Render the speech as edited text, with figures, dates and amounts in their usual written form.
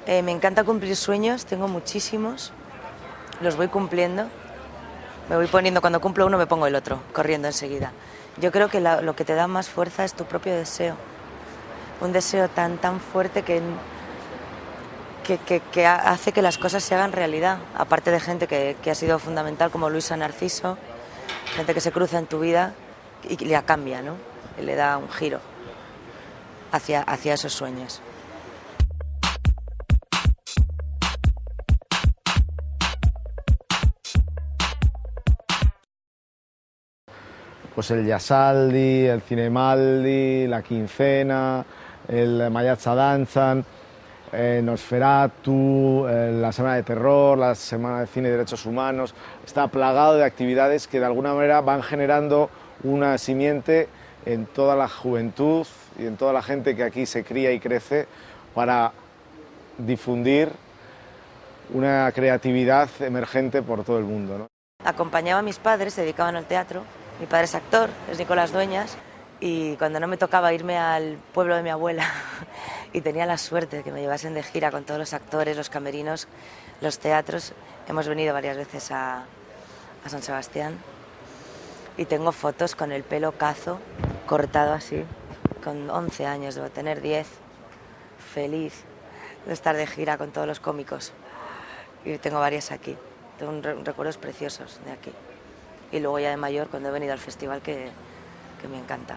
Me encanta cumplir sueños, tengo muchísimos, los voy cumpliendo, me voy poniendo, cuando cumplo uno me pongo el otro, corriendo enseguida. Yo creo que lo que te da más fuerza es tu propio deseo, un deseo tan fuerte que hace que las cosas se hagan realidad, aparte de gente que ha sido fundamental como Luisa Narciso, gente que se cruza en tu vida y la cambia, ¿no? Y le da un giro hacia esos sueños. Pues el Yasaldi, el Cinemaldi, la Quincena, el Maiatza Danzan, Nosferatu, la Semana de Terror, la Semana de Cine y Derechos Humanos. Está plagado de actividades que de alguna manera van generando una simiente en toda la juventud y en toda la gente que aquí se cría y crece para difundir una creatividad emergente por todo el mundo, ¿no? Acompañaba a mis padres, se dedicaban al teatro. Mi padre es actor, es Nicolás Dueñas, y cuando no me tocaba irme al pueblo de mi abuela y tenía la suerte de que me llevasen de gira con todos los actores, los camerinos, los teatros, hemos venido varias veces a San Sebastián y tengo fotos con el pelo cazo, cortado así, con 11 años, debo tener 10, feliz de estar de gira con todos los cómicos. Y tengo varias aquí, tengo recuerdos preciosos de aquí. Y luego ya de mayor, cuando he venido al festival, que me encanta.